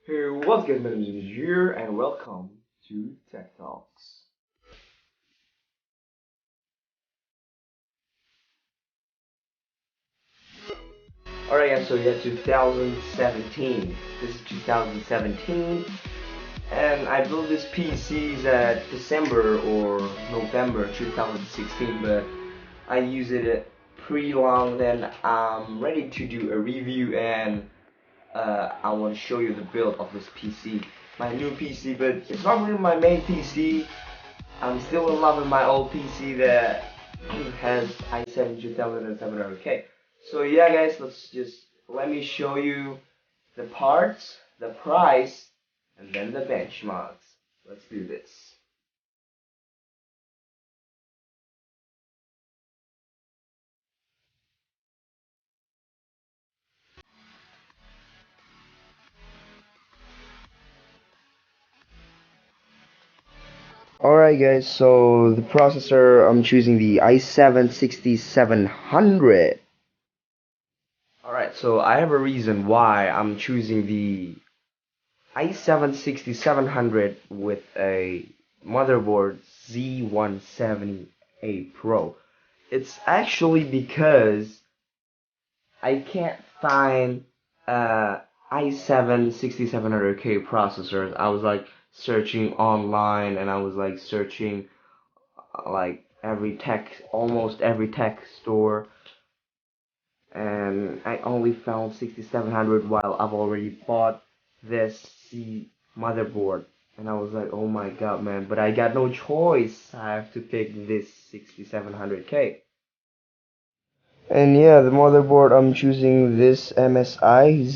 Hey, what's good, my name is here, and welcome to Tech Talks. Alright guys, so yeah, 2017. This is 2017, and I built this PCs at December or November 2016, but I use it pretty long. Then I'm ready to do a review, and I want to show you the build of this PC, my new PC, but it's not really my main PC. I'm still in love with my old PC that has i7 2700K. So yeah guys, let me show you the parts, the price, and then the benchmarks. Let's do this. Alright guys, so the processor, I'm choosing the i7 6700. Alright, so I have a reason why I'm choosing the i7 6700 with a motherboard Z170A Pro. It's actually because I can't find i7 6700K processors. I was like searching online, and I was like searching like almost every tech store, and I only found 6700 while I've already bought this motherboard, and I was like, oh my god, man, but I got no choice. I have to pick this 6700K. And yeah, the motherboard, I'm choosing this MSI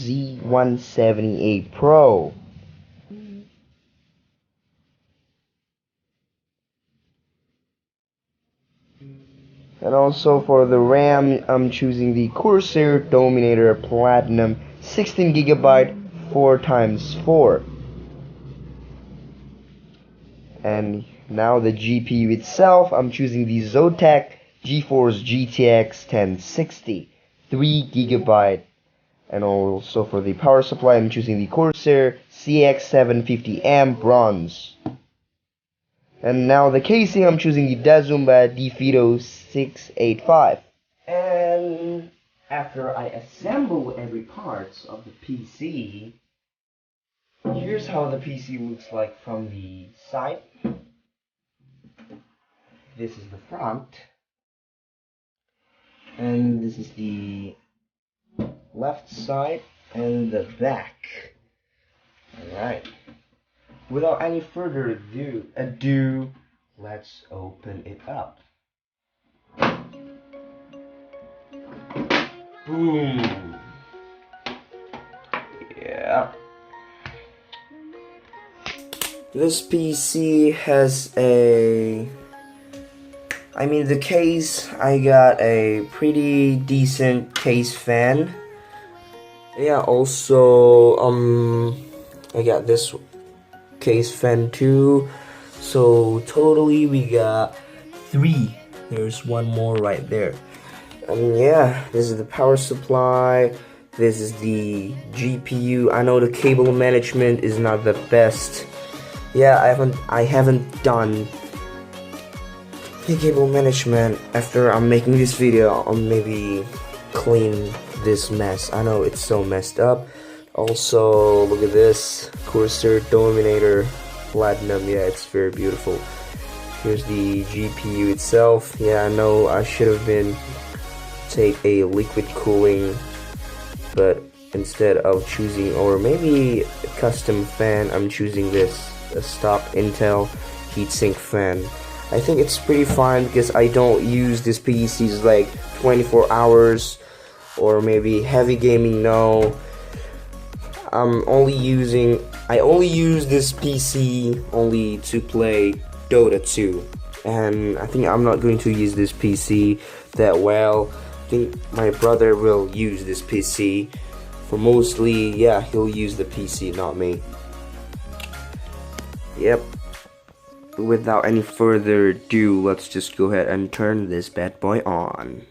Z170A Pro. And also for the RAM, I'm choosing the Corsair Dominator Platinum 16GB 4x4. And now the GPU itself, I'm choosing the ZOTAC GTX 1060 3GB. And also for the power supply, I'm choosing the Corsair CX750M Bronze. And now the casing, I'm choosing the Dazumba DeFito 685. And after I assemble every part of the PC, here's how the PC looks like from the side. This is the front, and this is the left side and the back. Alright, without any further ado, let's open it up. Boom. Yeah. This PC has the case, I got a pretty decent case fan. Yeah, also, I got this case fan too. So totally we got 3. There's one more right there. And yeah, this is the power supply. This is the GPU. I know the cable management is not the best. Yeah, I haven't done the cable management. After I'm making this video, I'll maybe clean this mess. I know it's so messed up. Also, look at this Corsair Dominator Platinum. Yeah, it's very beautiful. Here's the GPU itself. Yeah, I know I should have been take a liquid cooling, but instead of choosing, or maybe a custom fan, I'm choosing this, a stock Intel heatsink fan. I think it's pretty fine because I don't use this PCs like 24 hours or maybe heavy gaming. No, I only use this PC only to play Dota 2, and I think I'm not going to use this PC that well. I think my brother will use this PC for mostly. Yeah, he'll use the PC, not me. Yep. Without any further ado, let's just go ahead and turn this bad boy on.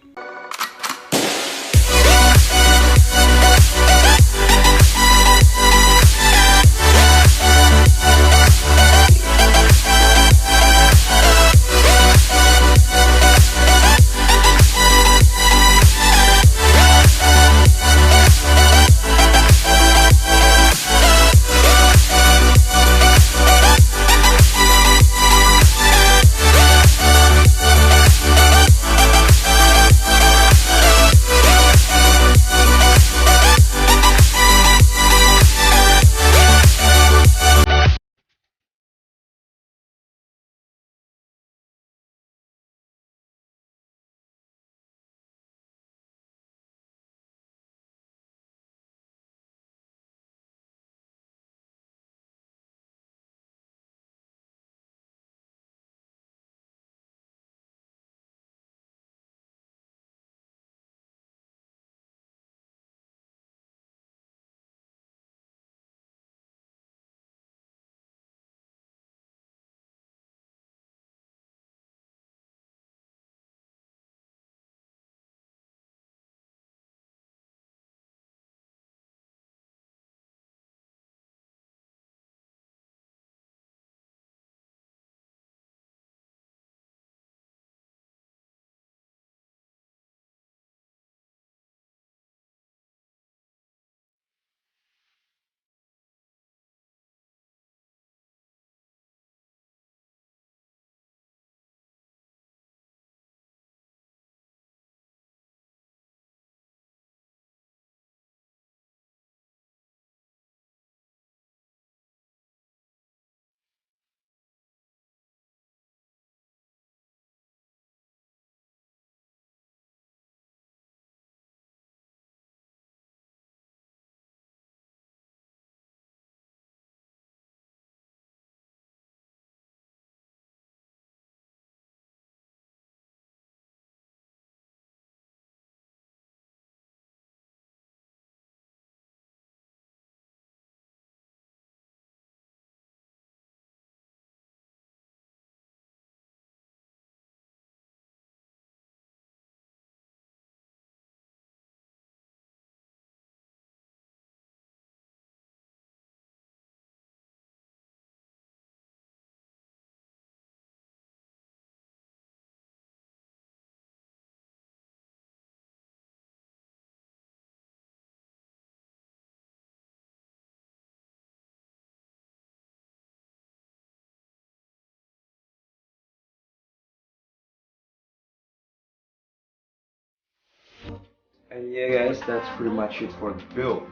And yeah guys, that's pretty much it for the build.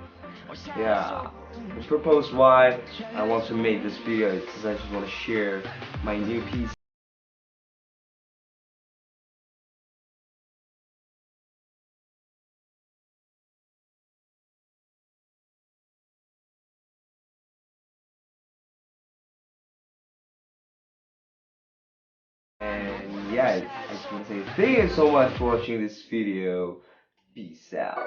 Yeah, the purpose why I want to make this video is because I just want to share my new PC. And yeah, I just want to say thank you so much for watching this video. Peace out.